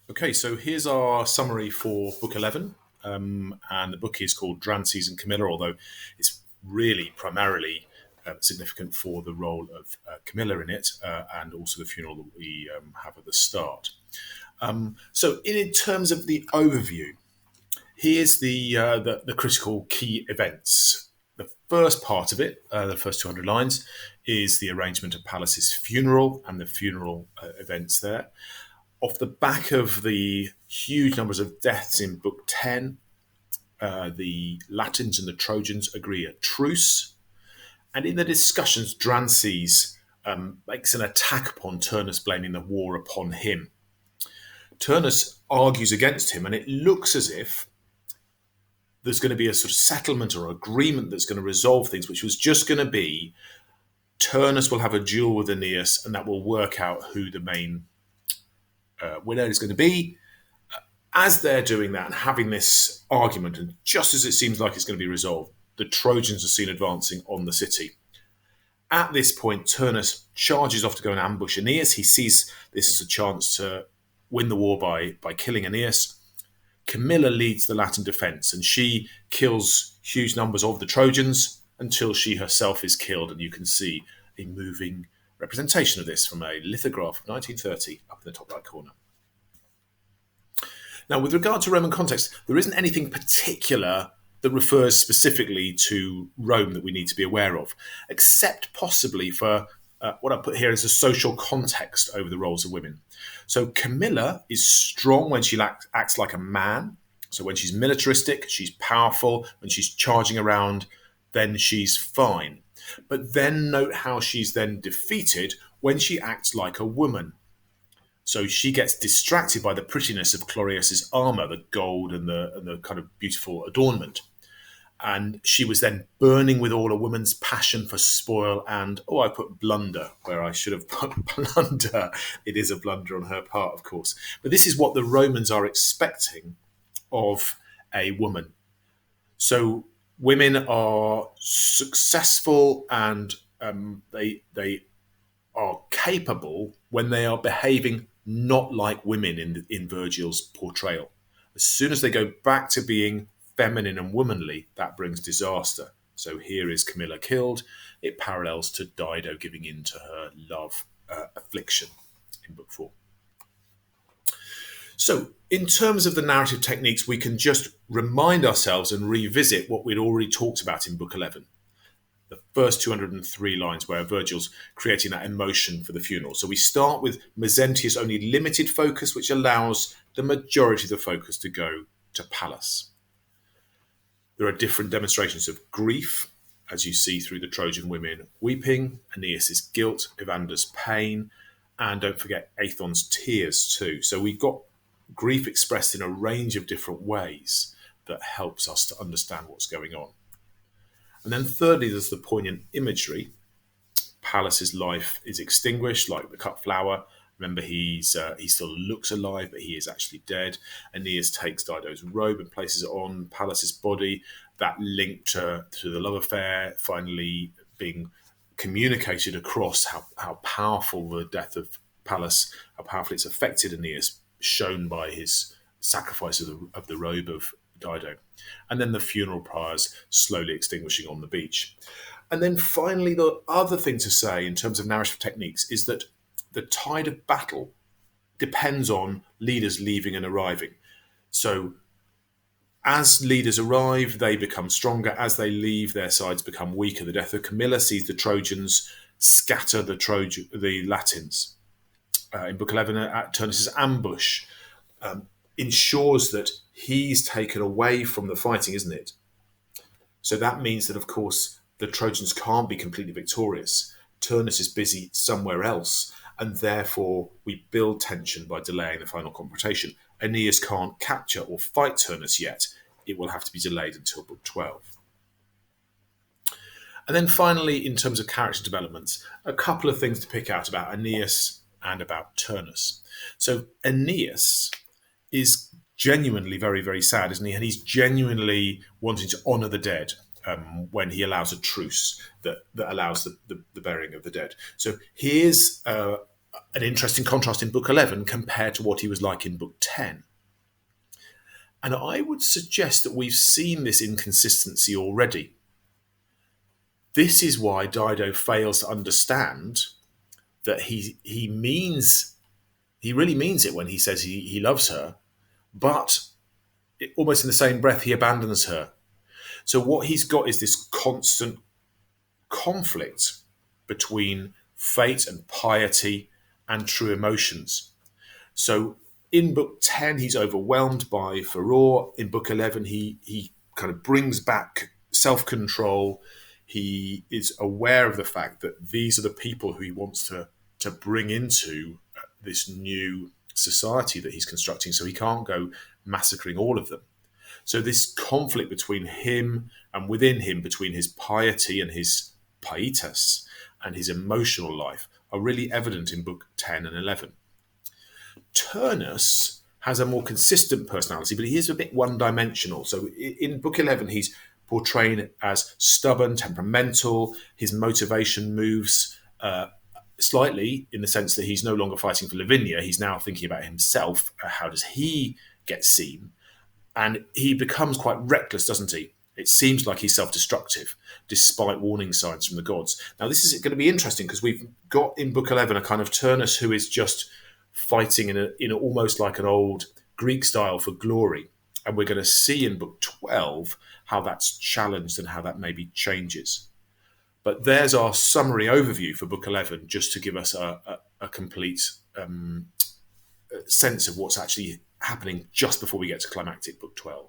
Okay, so here's our summary for Book 11. And the book is called Drances and Camilla, although it's really primarily significant for the role of Camilla in it and also the funeral that we have at the start. So, in terms of the overview, here's the critical key events. The first part of it, the first 200 lines, is the arrangement of Pallas's funeral and the funeral events there. Off the back of the huge numbers of deaths in Book 10, the Latins and the Trojans agree a truce. And in the discussions, Drances makes an attack upon Turnus, blaming the war upon him. Turnus argues against him, and it looks as if there's going to be a sort of settlement or agreement that's going to resolve things, which was just going to be Turnus will have a duel with Aeneas, and that will work out who the main winner is going to be. As they're doing that and having this argument, and just as it seems like it's going to be resolved, the Trojans are seen advancing on the city. At this point, Turnus charges off to go and ambush Aeneas. He sees this as a chance to win the war by killing Aeneas. Camilla leads the Latin defence, and she kills huge numbers of the Trojans until she herself is killed. And you can see a moving representation of this from a lithograph of 1930 up in the top right corner. Now, with regard to Roman context, there isn't anything particular that refers specifically to Rome that we need to be aware of, except possibly for what I put here as a social context over the roles of women. So Camilla is strong when she acts like a man. So when she's militaristic, she's powerful. When she's charging around, then she's fine. But then note how she's then defeated when she acts like a woman. So she gets distracted by the prettiness of Clorius's armor, the gold and the kind of beautiful adornment. And she was then burning with all a woman's passion for spoil and, I put blunder where I should have put blunder. It is a blunder on her part, of course. But this is what the Romans are expecting of a woman. So women are successful and they are capable when they are behaving not like women in Virgil's portrayal. As soon as they go back to being feminine and womanly, that brings disaster. So here is Camilla killed. It parallels to Dido giving in to her love affliction in Book 4. So in terms of the narrative techniques, we can just remind ourselves and revisit what we'd already talked about in Book 11. The first 203 lines where Virgil's creating that emotion for the funeral. So we start with Mezentius' only limited focus, which allows the majority of the focus to go to Pallas. There are different demonstrations of grief, as you see through the Trojan women weeping, Aeneas' guilt, Evander's pain, and don't forget Aethon's tears too. So we've got grief expressed in a range of different ways that helps us to understand what's going on. And then thirdly, there's the poignant imagery. Pallas's life is extinguished like the cut flower. Remember, he still looks alive, but he is actually dead. Aeneas takes Dido's robe and places it on Pallas's body. That link to the love affair finally being communicated across how powerful the death of Pallas, how powerfully it's affected Aeneas, shown by his sacrifice of the robe of Dido. And then the funeral pyres slowly extinguishing on the beach. And then finally, the other thing to say in terms of narrative techniques is that the tide of battle depends on leaders leaving and arriving. So as leaders arrive, they become stronger. As they leave, their sides become weaker. The death of Camilla sees the Trojans scatter the Latins. In Book 11, Turnus's ambush ensures that he's taken away from the fighting, isn't it? So that means that, of course, the Trojans can't be completely victorious. Turnus is busy somewhere else, and therefore we build tension by delaying the final confrontation. Aeneas can't capture or fight Turnus yet. It will have to be delayed until Book 12. And then finally, in terms of character developments, a couple of things to pick out about Aeneas and about Turnus. So Aeneas is genuinely very, very sad, isn't he? And he's genuinely wanting to honour the dead when he allows a truce that allows the burying of the dead. So here's a an interesting contrast in book 11 compared to what he was like in book 10. And I would suggest that we've seen this inconsistency already. This is why Dido fails to understand that he really means it when he says he loves her, but almost in the same breath he abandons her. So what he's got is this constant conflict between fate and piety and true emotions. So in book 10, he's overwhelmed by furore. In book 11, he kind of brings back self-control. He is aware of the fact that these are the people who he wants to bring into this new society that he's constructing, so he can't go massacring all of them. So this conflict between him and within him, between his piety and his pietas and his emotional life, are really evident in book 10 and 11. Turnus has a more consistent personality, but he is a bit one-dimensional. So in book 11, he's portrayed as stubborn, temperamental. His motivation moves slightly in the sense that he's no longer fighting for Lavinia. He's now thinking about himself. How does he get seen? And he becomes quite reckless, doesn't he? It seems like he's self-destructive, despite warning signs from the gods. Now, this is going to be interesting because we've got in book 11 a kind of Turnus who is just fighting in almost like an old Greek style for glory. And we're going to see in book 12 how that's challenged and how that maybe changes. But there's our summary overview for book 11, just to give us a complete sense of what's actually happening just before we get to climactic book 12.